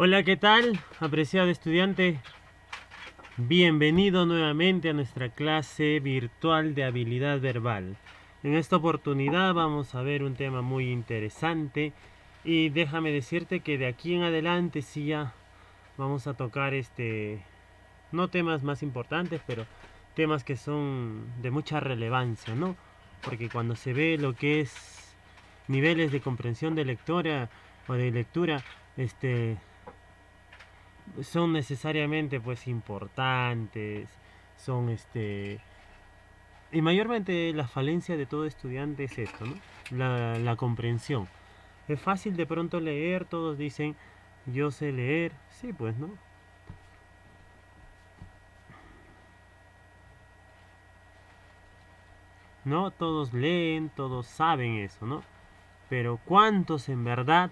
Hola, ¿qué tal, apreciado estudiante? Bienvenido nuevamente a nuestra clase virtual de habilidad verbal. En esta oportunidad vamos a ver un tema muy interesante y déjame decirte que de aquí en adelante sí ya vamos a tocar no temas más importantes, pero temas que son de mucha relevancia, ¿no? Porque cuando se ve lo que es niveles de comprensión de lectora o de lectura, este, son necesariamente pues importantes, son y mayormente la falencia de todo estudiante es esto, ¿no? La comprensión. Es fácil de pronto leer, todos dicen yo sé leer, sí pues, ¿no? No todos leen, todos saben eso, ¿no? Pero ¿cuántos en verdad,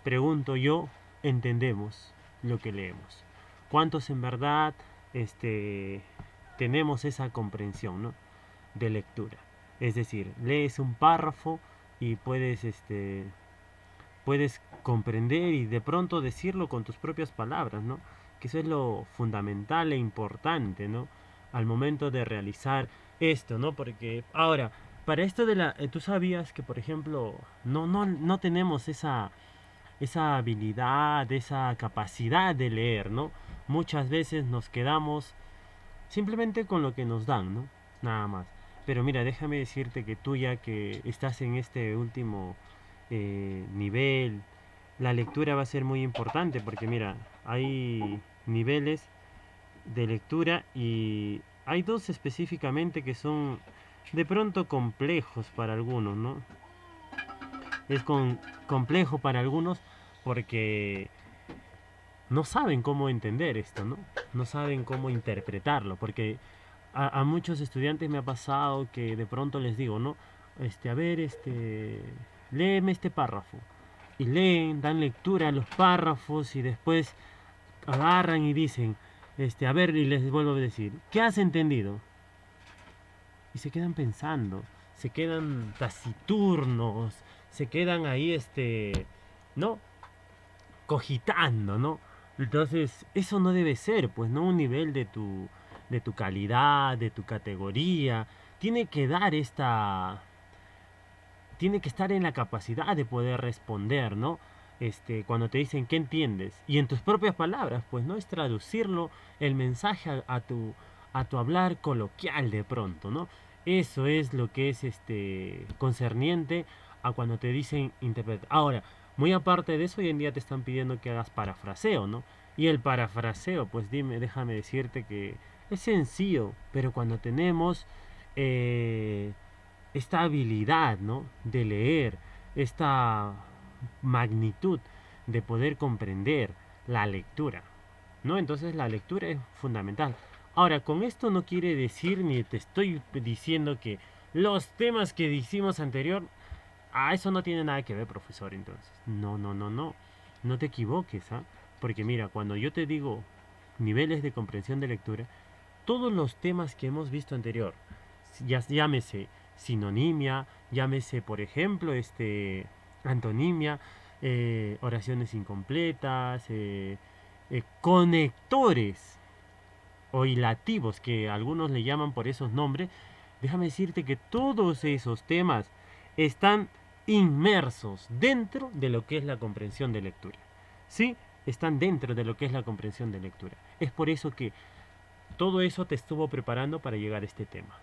pregunto yo, entendemos lo que leemos? ¿Cuántos en verdad tenemos esa comprensión, ¿no? De lectura? Es decir, lees un párrafo y puedes comprender y de pronto decirlo con tus propias palabras, ¿no? Que eso es lo fundamental e importante, ¿no? Al momento de realizar esto, ¿no? Porque ahora, para esto tú sabías que, por ejemplo, no tenemos esa habilidad, esa capacidad de leer, ¿no? Muchas veces nos quedamos simplemente con lo que nos dan, ¿no? Nada más. Pero mira, déjame decirte que tú ya que estás en este último nivel, la lectura va a ser muy importante porque mira, hay niveles de lectura y hay dos específicamente que son de pronto complejos para algunos, ¿no? Complejo para algunos porque no saben cómo entender esto, ¿no? No saben cómo interpretarlo, porque a muchos estudiantes me ha pasado que de pronto les digo, ¿no? A ver, léeme este párrafo. Y leen, dan lectura a los párrafos y después agarran y dicen, a ver, y les vuelvo a decir, ¿qué has entendido? Y se quedan pensando, se quedan taciturnos, se quedan ahí, ¿no? Cogitando, ¿no? Entonces, eso no debe ser, pues, ¿no? Un nivel de tu calidad, de tu categoría. Tiene que dar tiene que estar en la capacidad de poder responder, ¿no? Cuando te dicen, ¿qué entiendes? Y en tus propias palabras, pues, ¿no? Es traducirlo, el mensaje a tu hablar coloquial de pronto, ¿no? Eso es lo que es concerniente a cuando te dicen interpretar. Ahora, muy aparte de eso, hoy en día te están pidiendo que hagas parafraseo, ¿no? Y el parafraseo, pues déjame decirte que es sencillo, pero cuando tenemos esta habilidad, ¿no? De leer, esta magnitud de poder comprender la lectura, ¿no? Entonces la lectura es fundamental. Ahora, con esto no quiere decir ni te estoy diciendo que los temas que hicimos anterior, eso no tiene nada que ver, profesor, entonces. No, no, no, no. No te equivoques, ¿ah? Porque mira, cuando yo te digo niveles de comprensión de lectura, todos los temas que hemos visto anterior, llámese sinonimia, llámese por ejemplo antonimia, oraciones incompletas, conectores o hilativos que algunos le llaman por esos nombres, déjame decirte que todos esos temas están inmersos dentro de lo que es la comprensión de lectura. ¿Sí? Están dentro de lo que es la comprensión de lectura. Es por eso que todo eso te estuvo preparando para llegar a este tema.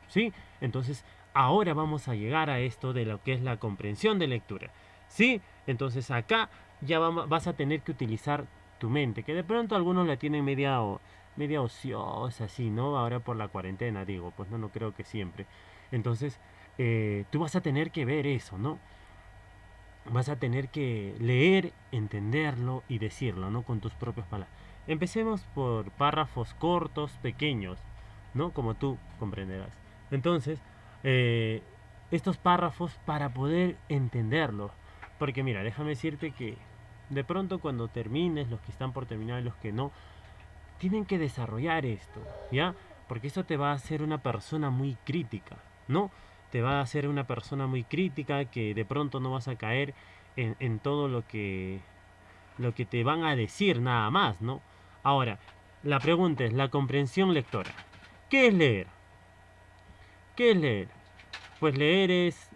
¿Sí? Entonces, ahora vamos a llegar a esto de lo que es la comprensión de lectura. ¿Sí? Entonces, acá ya vas a tener que utilizar tu mente, que de pronto algunos la tienen media ociosa, así, ¿no? Ahora por la cuarentena, digo, pues no creo que siempre. Entonces, tú vas a tener que ver eso, ¿no? Vas a tener que leer, entenderlo y decirlo, ¿no? Con tus propias palabras. Empecemos por párrafos cortos, pequeños, ¿no? Como tú comprenderás. Entonces, eh, estos párrafos para poder entenderlos. Porque mira, déjame decirte que de pronto cuando termines, los que están por terminar y los que no, tienen que desarrollar esto, ¿ya? Porque eso te va a hacer una persona muy crítica, ¿no? Te va a hacer una persona muy crítica que de pronto no vas a caer en todo lo que te van a decir nada más, ¿no? Ahora, la pregunta es la comprensión lectora. ¿Qué es leer? ¿Qué es leer? Pues leer es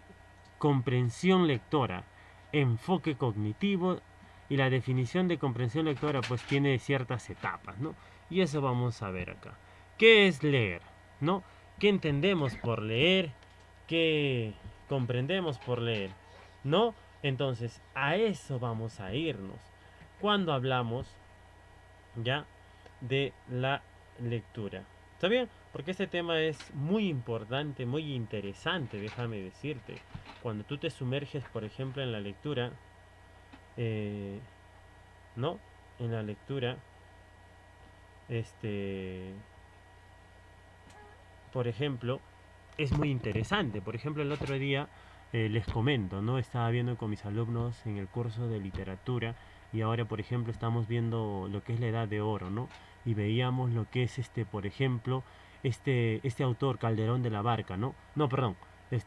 comprensión lectora, enfoque cognitivo, y la definición de comprensión lectora pues tiene ciertas etapas, ¿no? Y eso vamos a ver acá. ¿Qué es leer? ¿No? ¿Qué entendemos por leer? ¿Qué comprendemos por leer? ¿No? Entonces, a eso vamos a irnos cuando hablamos ya de la lectura. ¿Está bien? Porque este tema es muy importante, muy interesante, déjame decirte. Cuando tú te sumerges, por ejemplo, en la lectura, eh, ¿no? En la lectura, este, por ejemplo, es muy interesante. Por ejemplo, el otro día les comento, ¿no? Estaba viendo con mis alumnos en el curso de literatura y ahora, por ejemplo, estamos viendo lo que es la Edad de Oro, ¿no? Y veíamos lo que es, por ejemplo, este autor, Calderón de la Barca, ¿no? No, perdón,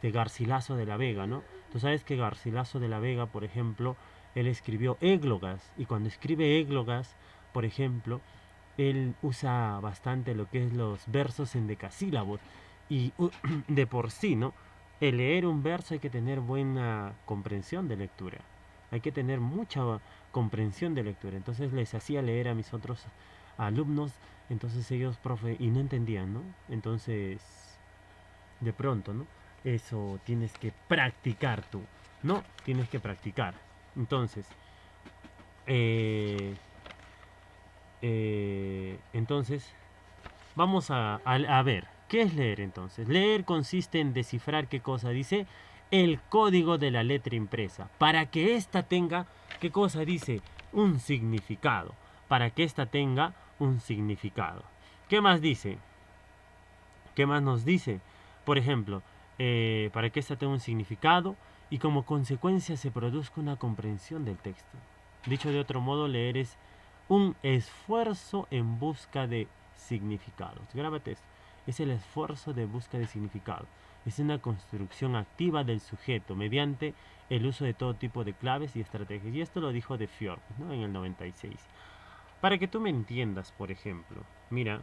Garcilaso de la Vega, ¿no? Tú sabes que Garcilaso de la Vega, por ejemplo, él escribió églogas y cuando escribe églogas, por ejemplo, él usa bastante lo que es los versos en decasílabos y de por sí, ¿no? El leer un verso hay que tener buena comprensión de lectura. Hay que tener mucha comprensión de lectura. Entonces les hacía leer a mis otros alumnos, entonces ellos, profe, y no entendían, ¿no? Entonces, de pronto, ¿no? Eso tienes que practicar tú, ¿no? Tienes que practicar. Entonces, eh, entonces, vamos a ver, ¿qué es leer entonces? Leer consiste en descifrar qué cosa dice el código de la letra impresa, para que ésta tenga, ¿qué cosa dice? Un significado, para que ésta tenga un significado. ¿Qué más dice? ¿Qué más nos dice? Por ejemplo, para que ésta tenga un significado y como consecuencia se produzca una comprensión del texto. Dicho de otro modo, leer es un esfuerzo en busca de significados. Grábate esto. Es el esfuerzo de busca de significado. Es una construcción activa del sujeto mediante el uso de todo tipo de claves y estrategias. Y esto lo dijo de Fjord, ¿no? En el 96. Para que tú me entiendas, por ejemplo, mira,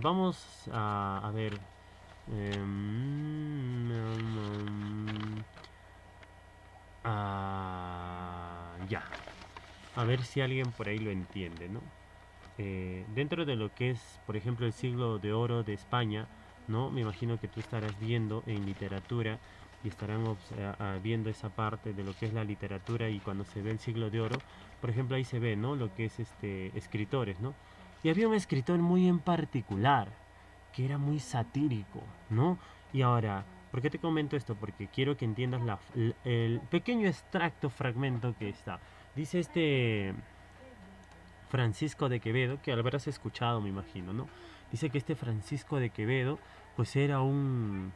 vamos a ver. Ya. A ver si alguien por ahí lo entiende, ¿no? Dentro de lo que es, por ejemplo, el siglo de oro de España, ¿no? Me imagino que tú estarás viendo en literatura y estarán viendo esa parte de lo que es la literatura y cuando se ve el siglo de oro, por ejemplo, ahí se ve, ¿no? Lo que es escritores, ¿no? Y había un escritor muy en particular que era muy satírico, ¿no? Y ahora, ¿por qué te comento esto? Porque quiero que entiendas el pequeño extracto, fragmento que está. Dice Francisco de Quevedo, que habrás escuchado, me imagino, ¿no? Dice que este Francisco de Quevedo, pues era un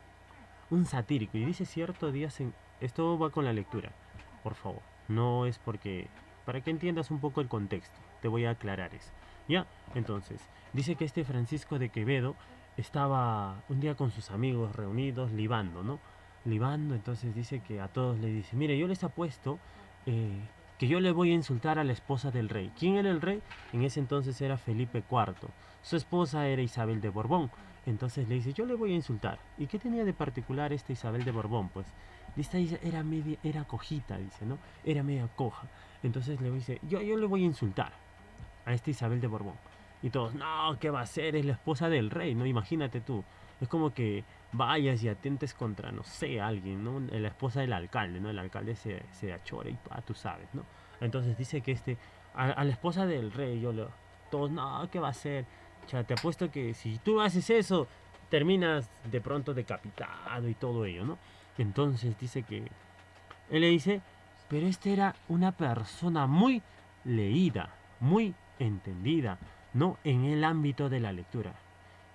satírico. Y dice cierto día, esto va con la lectura, por favor. No es porque, para que entiendas un poco el contexto, te voy a aclarar eso. ¿Ya? Entonces, dice que este Francisco de Quevedo estaba un día con sus amigos reunidos, libando, ¿no? Libando, entonces dice que a todos le dice, mire, yo les apuesto eh, que yo le voy a insultar a la esposa del rey. ¿Quién era el rey? En ese entonces era Felipe IV. Su esposa era Isabel de Borbón. Entonces le dice, yo le voy a insultar. ¿Y qué tenía de particular esta Isabel de Borbón? Pues, dice, era cojita, dice, ¿no? Era media coja. Entonces le dice, yo le voy a insultar a esta Isabel de Borbón. Y todos, no, ¿qué va a hacer? Es la esposa del rey, ¿no? Imagínate tú. Es como que vayas y atentes contra, no sé, alguien, ¿no? La esposa del alcalde, ¿no? El alcalde se achora y tú sabes, ¿no? Entonces dice que a la esposa del rey, todos, no, ¿qué va a hacer? O sea, te apuesto que si tú haces eso, terminas de pronto decapitado y todo ello, ¿no? Entonces dice que, él le dice, pero este era una persona muy leída, muy entendida, ¿no? En el ámbito de la lectura.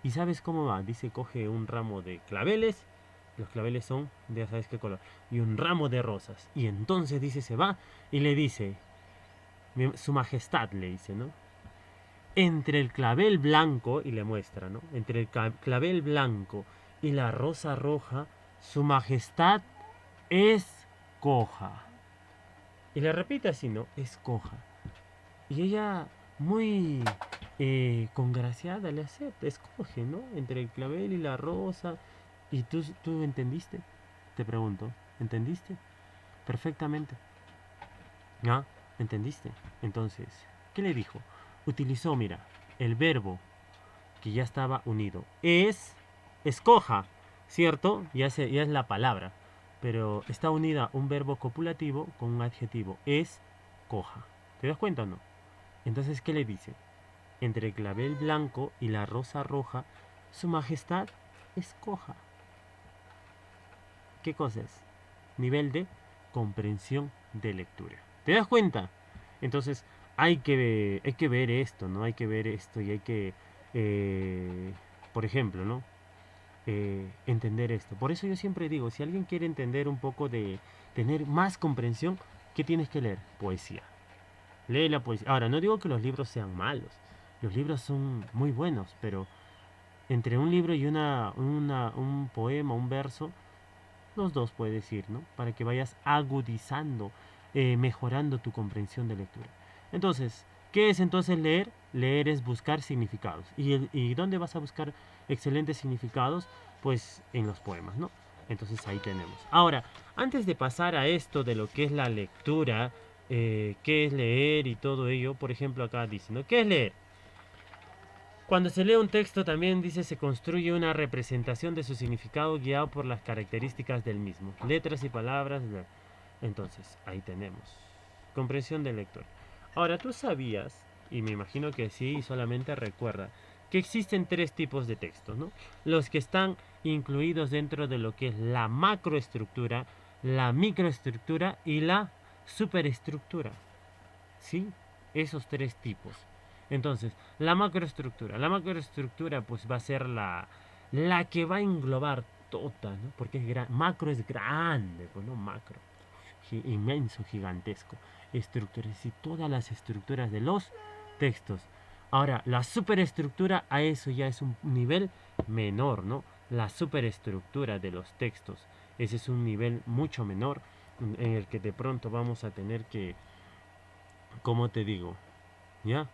¿Y sabes cómo va? Dice, coge un ramo de claveles, los claveles son de ya sabes qué color, y un ramo de rosas. Y entonces dice, se va y le dice, su majestad le dice, ¿no? Entre el clavel blanco, y le muestra, ¿no? Entre el clavel blanco y la rosa roja, su majestad es coja. Y le repite así, ¿no? Escoja. Y ella, muy congraciada, le acepta, escoge, ¿no? Entre el clavel y la rosa. ¿Y tú entendiste? Te pregunto, ¿entendiste? Perfectamente. ¿Ah? ¿Entendiste? Entonces, ¿qué le dijo? Utilizó, mira, el verbo que ya estaba unido. Escoja, ¿cierto? Ya es la palabra. Pero está unida un verbo copulativo con un adjetivo. Coja. ¿Te das cuenta o no? Entonces, ¿qué le dice? Entre el clavel blanco y la rosa roja, su majestad escoja. ¿Qué cosa es? Nivel de comprensión de lectura. ¿Te das cuenta? Entonces, hay que ver esto, ¿no? Hay que ver esto y hay que, por ejemplo, ¿no? Entender esto. Por eso yo siempre digo, si alguien quiere entender un poco de tener más comprensión, ¿qué tienes que leer? Poesía. Lee la poesía. Ahora, no digo que los libros sean malos. Los libros son muy buenos, pero entre un libro y un poema, un verso, los dos puedes ir, ¿no? Para que vayas agudizando, mejorando tu comprensión de lectura. Entonces, ¿qué es entonces leer? Leer es buscar significados. ¿Y dónde vas a buscar excelentes significados? Pues en los poemas, ¿no? Entonces ahí tenemos. Ahora, antes de pasar a esto de lo que es la lectura, qué es leer y todo ello, por ejemplo acá dice, ¿no? ¿Qué es leer? Cuando se lee un texto también dice se construye una representación de su significado guiado por las características del mismo, letras y palabras. Entonces, ahí tenemos. Comprensión del lector. Ahora, tú sabías, y me imagino que sí, solamente recuerda, que existen tres tipos de textos, ¿no? Los que están incluidos dentro de lo que es la macroestructura, la microestructura y la superestructura. ¿Sí? Esos tres tipos. Entonces, la macroestructura. La macroestructura pues va a ser la que va a englobar toda, ¿no? Porque macro es grande, pues no macro. Inmenso, gigantesco. Estructuras y todas las estructuras de los textos. Ahora, la superestructura a eso ya es un nivel menor, ¿no? La superestructura de los textos. Ese es un nivel mucho menor en el que de pronto vamos a tener que, ¿cómo te digo? ¿Ya?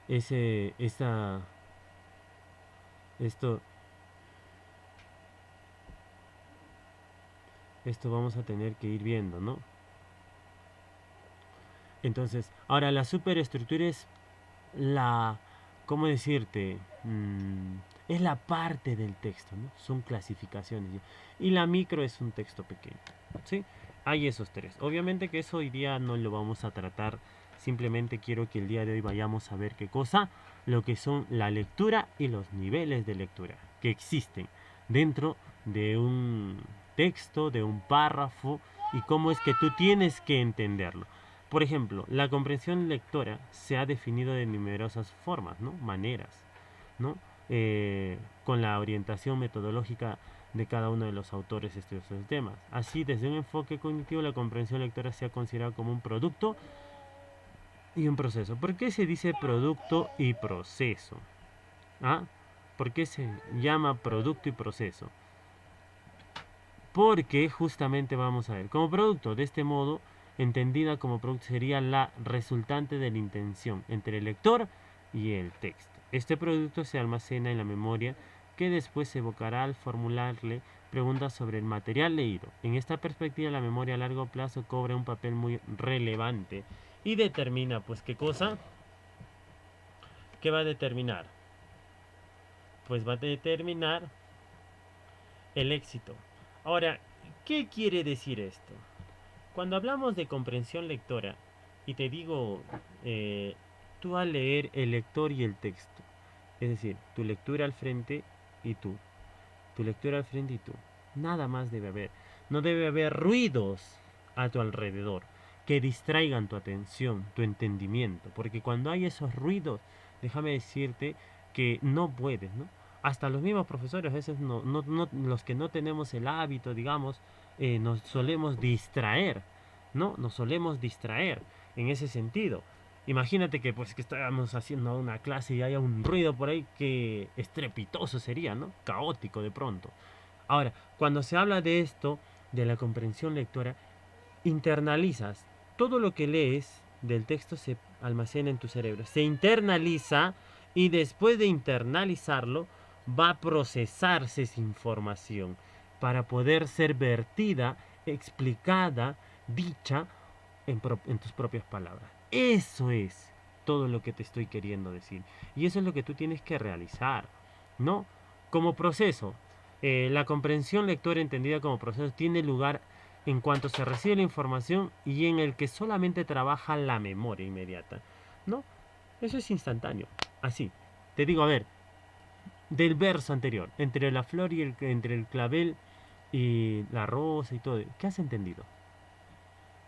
Ese, esa, esto, esto vamos a tener que ir viendo, ¿no? Entonces, ahora la superestructura es la, ¿cómo decirte? Es la parte del texto, ¿no? Son clasificaciones. ¿Ya? Y la micro es un texto pequeño, ¿sí? Hay esos tres. Obviamente que eso hoy día no lo vamos a tratar. Simplemente quiero que el día de hoy vayamos a ver qué cosa, lo que son la lectura y los niveles de lectura que existen dentro de un texto, de un párrafo y cómo es que tú tienes que entenderlo. Por ejemplo, la comprensión lectora se ha definido de numerosas formas, ¿no? Maneras, ¿no? Con la orientación metodológica de cada uno de los autores de estos temas. Así, desde un enfoque cognitivo, la comprensión lectora se ha considerado como un producto y un proceso. ¿Por qué se dice producto y proceso? ¿Ah? ¿Por qué se llama producto y proceso? Porque justamente vamos a ver, como producto, de este modo, entendida como producto sería la resultante de la intención entre el lector y el texto. Este producto se almacena en la memoria que después se evocará al formularle preguntas sobre el material leído. En esta perspectiva la memoria a largo plazo cobra un papel muy relevante y determina, pues, ¿qué cosa? ¿Qué va a determinar? Pues va a determinar el éxito. Ahora, ¿qué quiere decir esto? Cuando hablamos de comprensión lectora, y te digo, tú al leer el lector y el texto, es decir, tu lectura al frente y tú, tu lectura al frente y tú, nada más debe haber. No debe haber ruidos a tu alrededor que distraigan tu atención, tu entendimiento, porque cuando hay esos ruidos, déjame decirte que no puedes, ¿no? Hasta los mismos profesores, a veces los que no tenemos el hábito, digamos, nos solemos distraer, ¿no? Nos solemos distraer en ese sentido. Imagínate que pues que estábamos haciendo una clase y haya un ruido por ahí que estrepitoso sería, ¿no? Caótico de pronto. Ahora, cuando se habla de esto, de la comprensión lectora, internalizas. todo lo que lees del texto se almacena en tu cerebro, se internaliza y después de internalizarlo va a procesarse esa información para poder ser vertida, explicada, dicha en tus propias palabras. Eso es todo lo que te estoy queriendo decir. Y eso es lo que tú tienes que realizar, ¿no? Como proceso, la comprensión lectora entendida como proceso tiene lugar en cuanto se recibe la información y en el que solamente trabaja la memoria inmediata, ¿no? Eso es instantáneo, así. Te digo, a ver, del verso anterior, entre la flor y entre el clavel y la rosa y todo, ¿qué has entendido?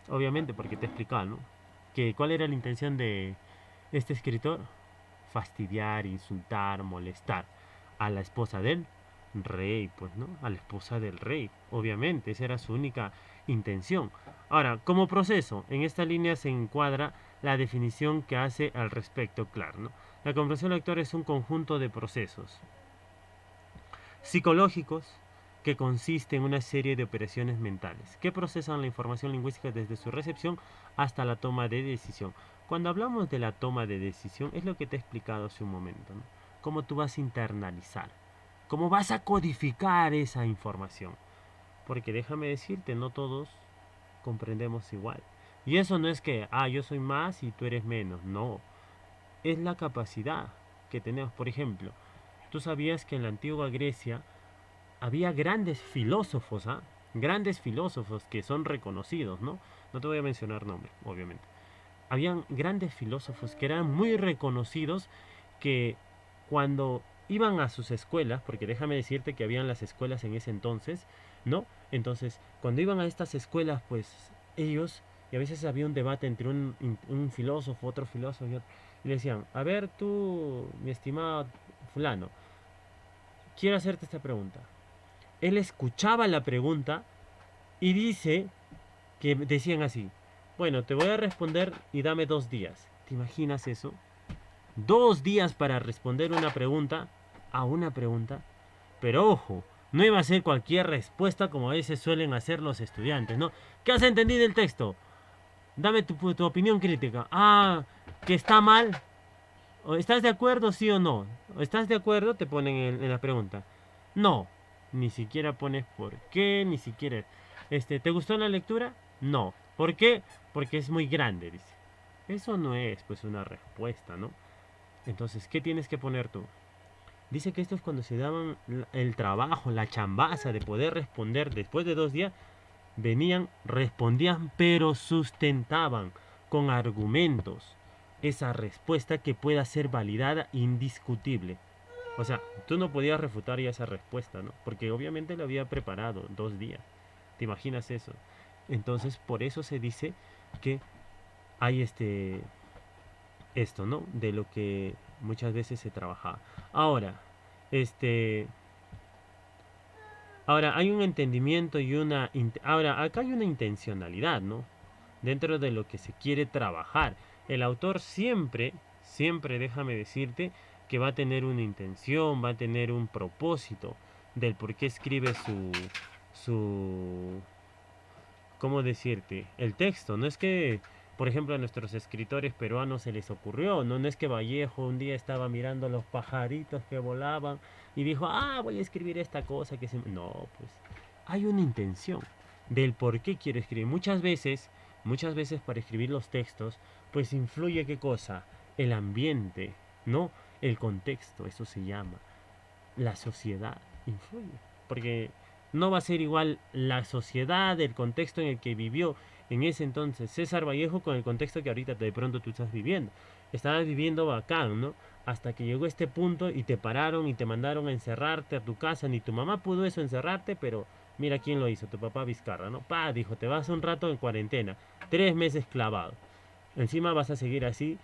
Obviamente, porque te explicaba, ¿no? Que cuál era la intención de este escritor: fastidiar, insultar, molestar a la esposa del rey, pues, ¿no? A la esposa del rey, obviamente, esa era su única intención. Ahora, como proceso, en esta línea se encuadra la definición que hace al respecto Clark, ¿no? La comprensión lectora es un conjunto de procesos psicológicos que consiste en una serie de operaciones mentales que procesan la información lingüística desde su recepción hasta la toma de decisión. Cuando hablamos de la toma de decisión, es lo que te he explicado hace un momento, ¿no? Cómo tú vas a internalizar, cómo vas a codificar esa información. Porque déjame decirte, no todos comprendemos igual. Y eso no es que, yo soy más y tú eres menos, no. Es la capacidad que tenemos. Por ejemplo, tú sabías que en la antigua Grecia había grandes filósofos, ¿ah? Grandes filósofos que son reconocidos, ¿no? No te voy a mencionar nombres, obviamente. Habían grandes filósofos que eran muy reconocidos, que cuando iban a sus escuelas, porque déjame decirte que habían las escuelas en ese entonces, ¿no? Entonces, cuando iban a estas escuelas, pues ellos, y a veces había un debate entre un filósofo, otro filósofo, y le decían, a ver tú, mi estimado fulano, quiero hacerte esta pregunta. Él escuchaba la pregunta y dice que decían así: bueno, te voy a responder y dame 2 días. ¿Te imaginas eso? 2 días para responder una pregunta a una pregunta. Pero ojo, no iba a ser cualquier respuesta como a veces suelen hacer los estudiantes, ¿no? ¿Qué has entendido del texto? Dame tu opinión crítica. Que está mal. ¿O estás de acuerdo, sí o no? ¿O estás de acuerdo? Te ponen en la pregunta. No. Ni siquiera pones por qué, ni siquiera... ¿te gustó la lectura? No. ¿Por qué? Porque es muy grande, dice. Eso no es, pues, una respuesta, ¿no? Entonces, ¿qué tienes que poner tú? Dice que esto es cuando se daban el trabajo, la chambaza de poder responder después de 2 días. Venían, respondían, pero sustentaban con argumentos esa respuesta que pueda ser validada, indiscutible. O sea, tú no podías refutar ya esa respuesta, ¿no? Porque obviamente lo había preparado 2 días. ¿Te imaginas eso? Entonces, por eso se dice que hay esto, ¿no? De lo que muchas veces se trabajaba. Ahora, este, ahora hay un entendimiento y ahora acá hay una intencionalidad, ¿no? Dentro de lo que se quiere trabajar. El autor siempre, siempre, déjame decirte, que va a tener una intención, va a tener un propósito del por qué escribe su, ¿cómo decirte? El texto. No es que, por ejemplo, a nuestros escritores peruanos se les ocurrió, no es que Vallejo un día estaba mirando los pajaritos que volaban y dijo, voy a escribir esta cosa que se... No, pues hay una intención del por qué quiero escribir. Muchas veces para escribir los textos, pues influye qué cosa, el ambiente, ¿no? El contexto, eso se llama. La sociedad influye. Porque no va a ser igual la sociedad, el contexto en el que vivió en ese entonces César Vallejo con el contexto que ahorita de pronto tú estás viviendo. Estabas viviendo bacán, ¿no? Hasta que llegó este punto y te pararon y te mandaron a encerrarte a tu casa. Ni tu mamá pudo eso, encerrarte, pero mira quién lo hizo, tu papá Vizcarra, ¿no? Dijo, te vas un rato en cuarentena, 3 meses clavado. Encima vas a seguir así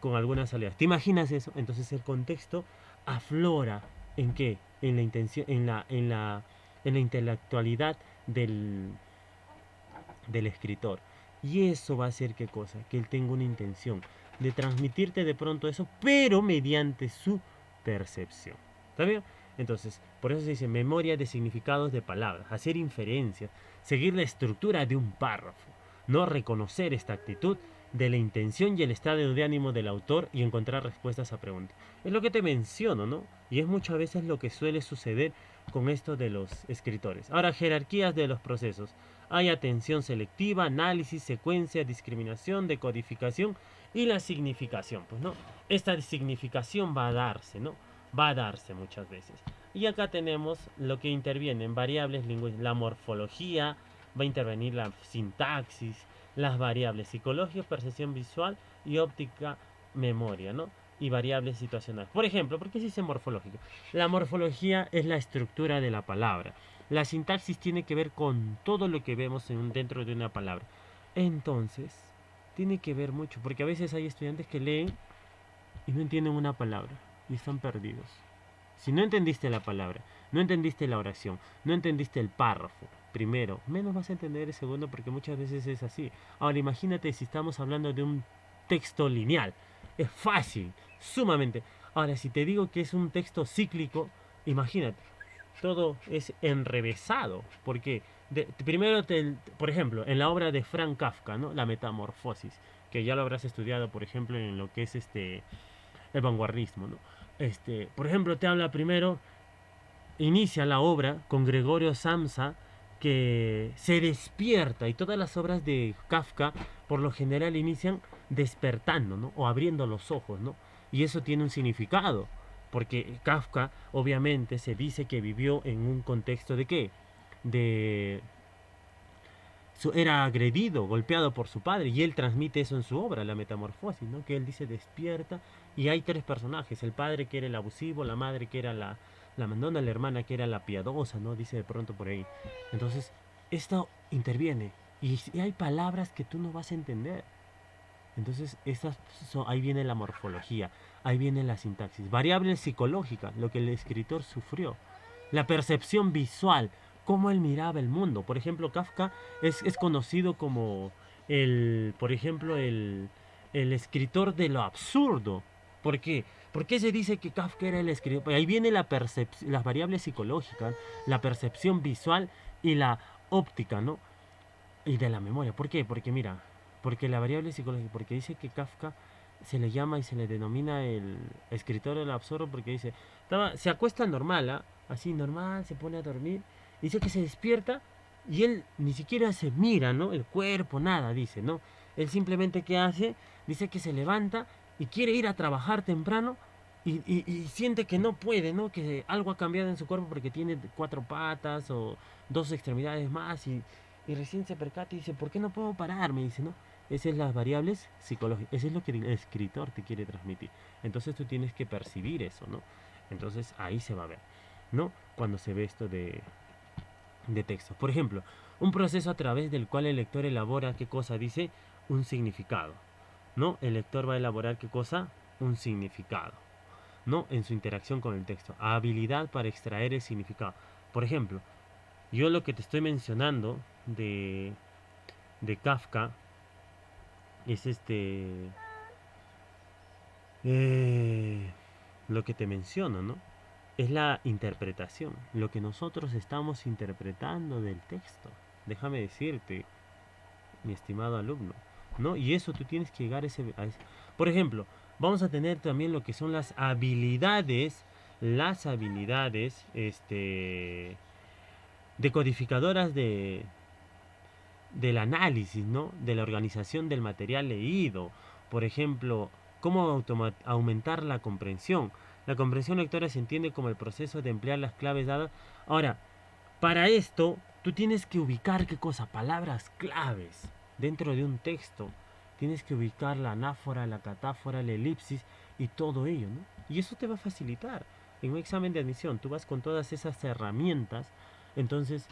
con algunas salidas. ¿Te imaginas eso? Entonces el contexto aflora. ¿En qué? En la intención, en la intelectualidad del escritor. Y eso va a hacer qué cosa, que él tenga una intención de transmitirte de pronto eso, pero mediante su percepción. ¿Está bien? Entonces, por eso se dice memoria de significados de palabras, hacer inferencias, seguir la estructura de un párrafo. ¿no? Reconocer esta actitud de la intención y el estado de ánimo del autor y encontrar respuestas a preguntas. Es lo que te menciono, ¿no? Y es muchas veces lo que suele suceder con esto de los escritores. Ahora, jerarquías de los procesos. Hay atención selectiva, análisis, secuencia, discriminación, decodificación y la significación. Pues no, esta significación va a darse, ¿no? Va a darse muchas veces. Y acá tenemos lo que interviene en variables lingüísticas, la morfología, va a intervenir la sintaxis, las variables psicológicas, percepción visual y óptica, memoria, ¿no? Y variables situacionales. Por ejemplo, ¿por qué se dice morfológica? La morfología es la estructura de la palabra. La sintaxis tiene que ver con todo lo que vemos dentro de una palabra. Entonces, tiene que ver mucho, porque a veces hay estudiantes que leen y no entienden una palabra y están perdidos. Si no entendiste la palabra, no entendiste la oración, no entendiste el párrafo, primero, menos vas a entender el segundo porque muchas veces es así. Ahora imagínate si estamos hablando de un texto lineal. Es fácil, sumamente. Ahora, si te digo que es un texto cíclico, imagínate, todo es enrevesado. Porque primero, por ejemplo, en la obra de Franz Kafka, ¿no? La Metamorfosis, que ya lo habrás estudiado, por ejemplo, en lo que es el vanguardismo, ¿no? Por ejemplo, te habla primero, inicia la obra con Gregorio Samsa, que se despierta, y todas las obras de Kafka por lo general inician despertando, ¿no? O abriendo los ojos, ¿no? Y eso tiene un significado, porque Kafka obviamente se dice que vivió en un contexto de ¿qué? De era agredido, golpeado por su padre, y él transmite eso en su obra, La Metamorfosis, ¿no? Que él dice despierta, y hay tres personajes, el padre que era el abusivo, la madre que era la mandona, la hermana que era la piadosa, ¿no? Dice de pronto por ahí. Entonces, esto interviene, y hay palabras que tú no vas a entender. Entonces, ahí viene la morfología, ahí viene la sintaxis. Variable psicológica, lo que el escritor sufrió. La percepción visual, cómo él miraba el mundo. Por ejemplo, Kafka es conocido como por ejemplo, el escritor de lo absurdo. ¿Por qué? ¿Por qué se dice que Kafka era el escritor? Pues ahí viene las variables psicológicas, la percepción visual y la óptica, ¿no? Y de la memoria. ¿Por qué? Porque mira, porque la variable psicológica, porque dice que Kafka se le llama y se le denomina el escritor del absurdo porque dice, se acuesta normal, ¿ah? Así normal, se pone a dormir, dice que se despierta y él ni siquiera se mira, ¿no? El cuerpo, nada, dice, ¿no? Él simplemente ¿qué hace? Dice que se levanta y quiere ir a trabajar temprano y siente que no puede, ¿no? Que algo ha cambiado en su cuerpo porque tiene cuatro patas o dos extremidades más y recién se percata y dice, ¿por qué no puedo pararme? Dice, ¿no? Esas son las variables psicológicas. Eso es lo que el escritor te quiere transmitir. Entonces tú tienes que percibir eso, ¿no? Entonces ahí se va a ver, ¿no? Cuando se ve esto de texto. Por ejemplo, un proceso a través del cual el lector elabora, ¿qué cosa? Dice, un significado, ¿no? El lector va a elaborar, ¿qué cosa? Un significado, ¿no? En su interacción con el texto. Habilidad para extraer el significado. Por ejemplo, yo lo que te estoy mencionando de Kafka es lo que te menciono, ¿no? Es la interpretación, lo que nosotros estamos interpretando del texto. Déjame decirte, mi estimado alumno, ¿no? Y eso tú tienes que llegar a ese. Por ejemplo, vamos a tener también lo que son las habilidades, decodificadoras del análisis, ¿no? De la organización del material leído. Por ejemplo, cómo aumentar la comprensión. La comprensión lectora se entiende como el proceso de emplear las claves dadas. Ahora, para esto, tú tienes que ubicar qué cosa, palabras claves dentro de un texto. Tienes que ubicar la anáfora, la catáfora, la elipsis y todo ello, ¿no? Y eso te va a facilitar. En un examen de admisión, tú vas con todas esas herramientas, entonces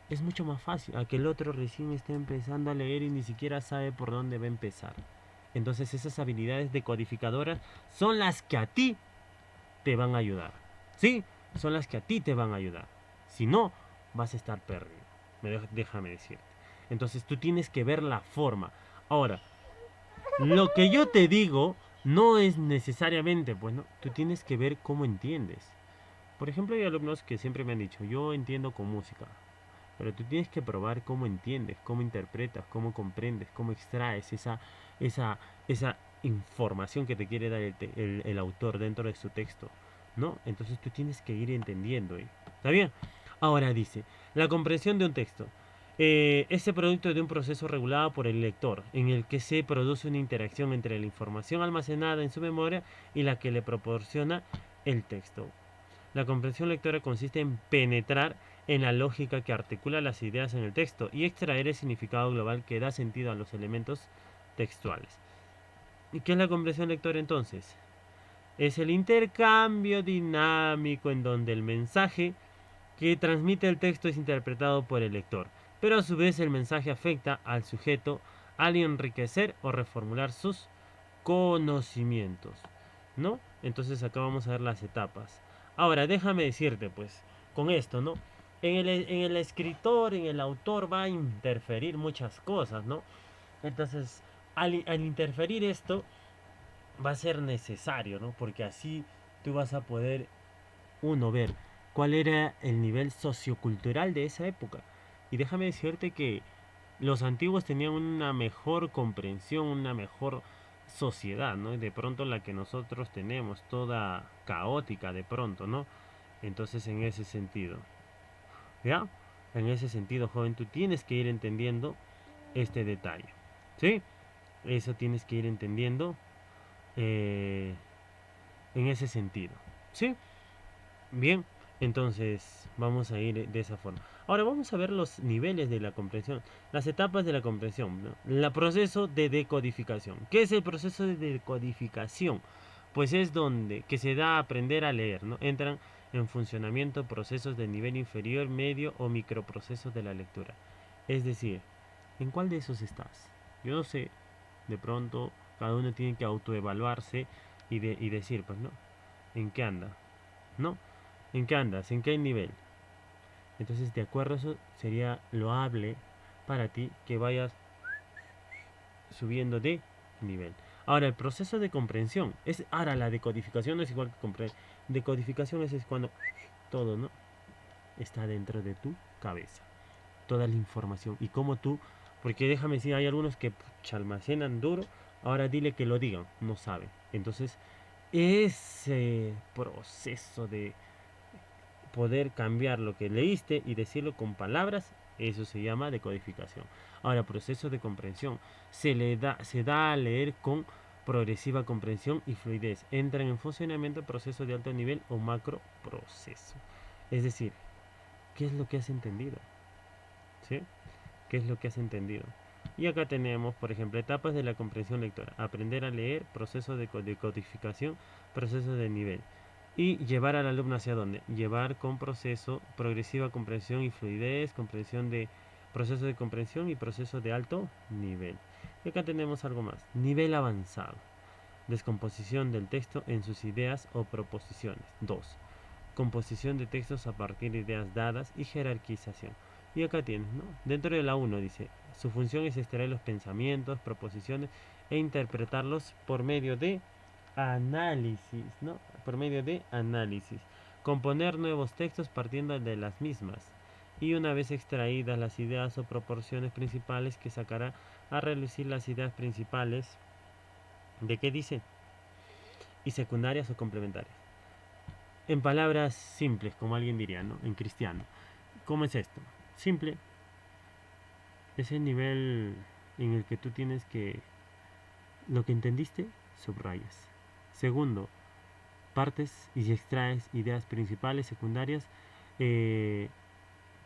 es mucho más fácil a que el otro recién esté empezando a leer y ni siquiera sabe por dónde va a empezar. Entonces esas habilidades decodificadoras son las que a ti te van a ayudar. ¿Sí? Son las que a ti te van a ayudar. Si no, vas a estar perdido. Déjame decirte. Entonces tú tienes que ver la forma. Ahora, lo que yo te digo no es necesariamente, pues no, tú tienes que ver cómo entiendes. Por ejemplo, hay alumnos que siempre me han dicho, yo entiendo con música. pero tú tienes que probar cómo entiendes, cómo interpretas, cómo comprendes, cómo extraes esa, esa información que te quiere dar el autor dentro de su texto, ¿no? Entonces tú tienes que ir entendiendo, ¿eh? ¿Está bien? Ahora dice, la comprensión de un texto. Este producto de un proceso regulado por el lector, en el que se produce una interacción entre la información almacenada en su memoria y la que le proporciona el texto. La comprensión lectora consiste en penetrar en la lógica que articula las ideas en el texto y extraer el significado global que da sentido a los elementos textuales. ¿Y qué es la comprensión lectora entonces? Es el intercambio dinámico en donde el mensaje que transmite el texto es interpretado por el lector, pero a su vez el mensaje afecta al sujeto al enriquecer o reformular sus conocimientos, ¿no? Entonces acá vamos a ver las etapas. Ahora, déjame decirte, pues, con esto, ¿no? En el escritor, en el autor va a interferir muchas cosas, ¿no? Entonces, al interferir esto, va a ser necesario, ¿no? Porque así tú vas a poder, uno, ver cuál era el nivel sociocultural de esa época. Y déjame decirte que los antiguos tenían una mejor comprensión, una mejor sociedad, ¿no? De pronto la que nosotros tenemos, toda caótica de pronto, ¿no? Entonces en ese sentido, ¿ya? En ese sentido, joven, tú tienes que ir entendiendo este detalle, ¿sí? Eso tienes que ir entendiendo eh, en ese sentido, ¿sí? Bien, entonces vamos a ir de esa forma. Ahora vamos a ver los niveles de la comprensión, las etapas de la comprensión, ¿no? El proceso de decodificación. ¿Qué es el proceso de decodificación? Pues es donde que se da a aprender a leer, ¿no? Entran en funcionamiento procesos de nivel inferior, medio o microprocesos de la lectura. Es decir, ¿en cuál de esos estás? Yo no sé, de pronto cada uno tiene que autoevaluarse y decir, pues, ¿no? ¿En qué anda? ¿No? ¿En qué andas? ¿En qué nivel? Entonces, de acuerdo a eso, sería loable para ti que vayas subiendo de nivel. Ahora, el proceso de comprensión. Ahora, la decodificación no es igual que comprender. Decodificación es cuando todo, ¿no? Está dentro de tu cabeza. Toda la información. Y cómo tú, porque déjame decir, hay algunos que almacenan duro. Ahora dile que lo digan. No saben. Entonces, ese proceso de poder cambiar lo que leíste y decirlo con palabras, eso se llama decodificación. Ahora, proceso de comprensión. Se da a leer con progresiva comprensión y fluidez. Entran en funcionamiento procesos de alto nivel o macro proceso. Es decir, ¿qué es lo que has entendido? ¿Sí? ¿Qué es lo que has entendido? Y acá tenemos, por ejemplo, etapas de la comprensión lectora. Aprender a leer, proceso de decodificación, proceso de nivel. Y llevar al alumno hacia dónde? Llevar con proceso, progresiva comprensión y fluidez, comprensión de proceso de comprensión y proceso de alto nivel. Y acá tenemos algo más. Nivel avanzado. Descomposición del texto en sus ideas o proposiciones. 2. Composición de textos a partir de ideas dadas y jerarquización. Y acá tienes, ¿no? Dentro de la 1 dice, su función es extraer los pensamientos, proposiciones e interpretarlos por medio de análisis, ¿no? Por medio de análisis. Componer nuevos textos partiendo de las mismas. Y una vez extraídas las ideas o proporciones principales que sacará a relucir las ideas principales, ¿de qué dice? Y secundarias o complementarias. En palabras simples, como alguien diría, ¿no? En cristiano. ¿Cómo es esto? Simple. Es el nivel en el que tú tienes que... Lo que entendiste, subrayas. Segundo, partes y extraes ideas principales, secundarias, eh,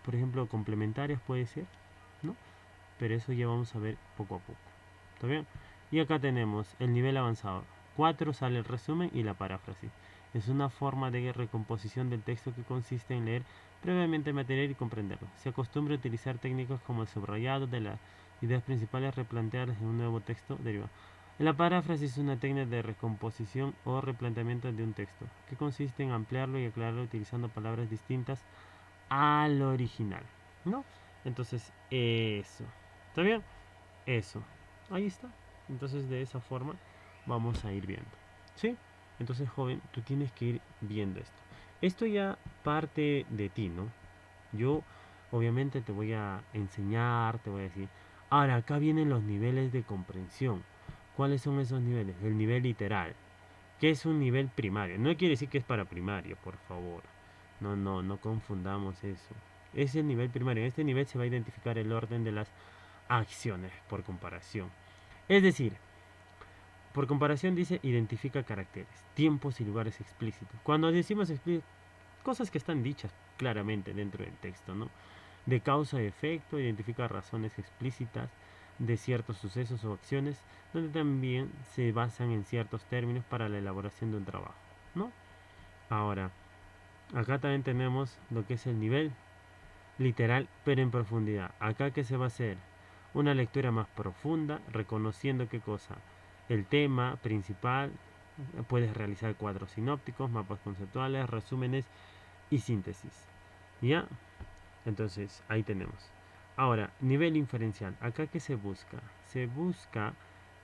por ejemplo, complementarias puede ser, ¿no? Pero eso ya vamos a ver poco a poco. ¿Está bien? Y acá tenemos el nivel avanzado. 4 sale el resumen y la paráfrasis. Es una forma de recomposición del texto que consiste en leer previamente el material y comprenderlo. Se acostumbra a utilizar técnicas como el subrayado de las ideas principales replanteadas en un nuevo texto derivado. La paráfrasis es una técnica de recomposición o replanteamiento de un texto, que consiste en ampliarlo y aclararlo utilizando palabras distintas al original, ¿no? Entonces, eso. ¿Está bien? Eso. Ahí está. Entonces, de esa forma vamos a ir viendo. ¿Sí? Entonces, joven, tú tienes que ir viendo esto. Esto ya parte de ti, ¿no? Yo Obviamente te voy a enseñar, te voy a decir. Ahora, acá vienen los niveles de comprensión. ¿Cuáles son esos niveles? El nivel literal, que es un nivel primario. No quiere decir que es para primario, por favor. No confundamos eso. Es el nivel primario. En este nivel se va a identificar el orden de las acciones por comparación. Es decir, por comparación dice identifica caracteres, tiempos y lugares explícitos. Cuando decimos cosas que están dichas claramente dentro del texto, ¿no? De causa y efecto, identifica razones explícitas de ciertos sucesos o acciones, donde también se basan en ciertos términos para la elaboración de un trabajo, ¿no? Ahora, acá también tenemos lo que es el nivel literal, pero en profundidad. Acá que se va a hacer una lectura más profunda, reconociendo qué cosa, el tema principal, puedes realizar cuadros sinópticos, mapas conceptuales, resúmenes y síntesis. ¿Ya? Entonces, ahí tenemos. Ahora, nivel inferencial. Acá que se busca. Se busca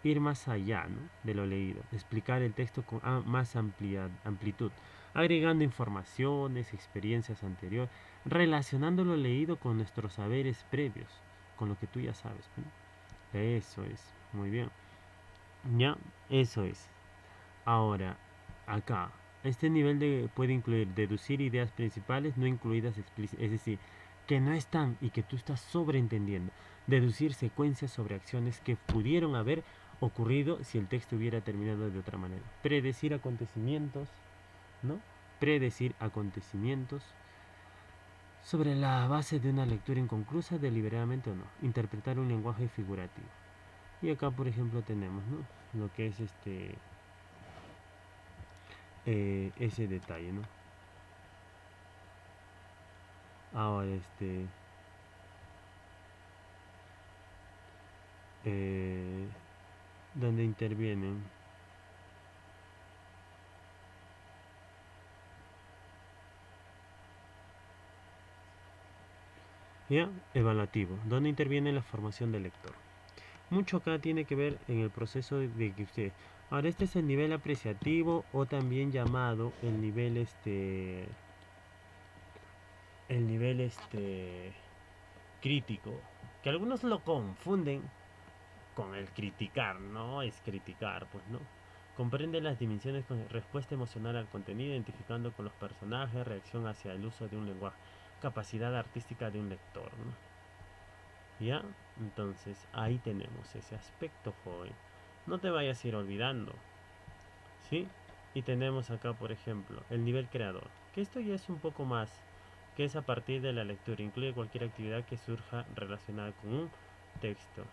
ir más allá, ¿no?, de lo leído, explicar el texto con más amplitud, agregando informaciones, experiencias anteriores, relacionando lo leído con nuestros saberes previos, con lo que tú ya sabes, ¿no? Eso es, muy bien. Ya, eso es. Ahora, acá, este nivel puede incluir deducir ideas principales no incluidas explícitas, es decir, que no están y que tú estás sobreentendiendo. Deducir secuencias sobre acciones que pudieron haber ocurrido si el texto hubiera terminado de otra manera. Predecir acontecimientos, ¿no? Predecir acontecimientos sobre la base de una lectura inconclusa, deliberadamente o no. Interpretar un lenguaje figurativo. Y acá, por ejemplo, tenemos, ¿no?, lo que es ese detalle, ¿no? Ahora, eh, donde intervienen ya evaluativo, donde interviene la formación del lector. Mucho acá tiene que ver en el proceso de que usted. Ahora, este es el nivel apreciativo o también llamado el nivel crítico, que algunos lo confunden con el criticar. No es criticar, pues no. Comprende las dimensiones con respuesta emocional al contenido, identificando con los personajes, reacción hacia el uso de un lenguaje, capacidad artística de un lector, ¿no? ¿Ya? Entonces ahí tenemos ese aspecto, joven. No te vayas a ir olvidando, ¿sí? Y tenemos acá, por ejemplo, el nivel creador, que esto ya es un poco más, que es a partir de la lectura, incluye cualquier actividad que surja relacionada con un texto.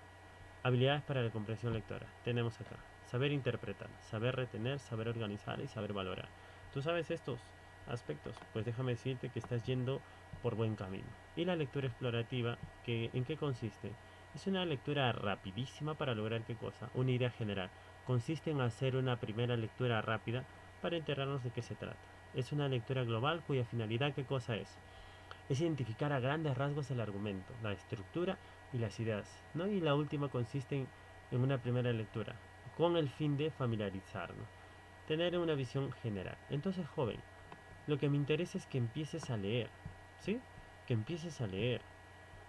Habilidades para la comprensión lectora. Tenemos acá saber interpretar, saber retener, saber organizar y saber valorar. ¿Tú sabes estos aspectos? Pues déjame decirte que estás yendo por buen camino. Y la lectura explorativa, ¿en qué consiste? Es una lectura rapidísima para lograr qué cosa, una idea general. Consiste en hacer una primera lectura rápida para enterarnos de qué se trata. Es una lectura global cuya finalidad, ¿qué cosa es? Es identificar a grandes rasgos el argumento, la estructura y las ideas, ¿no? Y la última consiste en una primera lectura, con el fin de familiarizarnos, tener una visión general. Entonces, joven, lo que me interesa es que empieces a leer, ¿sí? Que empieces a leer.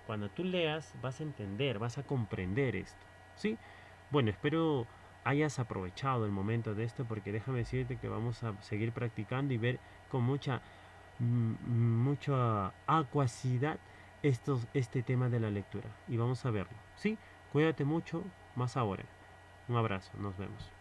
Cuando tú leas, vas a entender, vas a comprender esto, ¿sí? Bueno, espero hayas aprovechado el momento de esto, porque déjame decirte que vamos a seguir practicando y ver con mucha acuacidad este tema de la lectura. Y vamos a verlo, ¿sí? Cuídate mucho, más ahora. Un abrazo, nos vemos.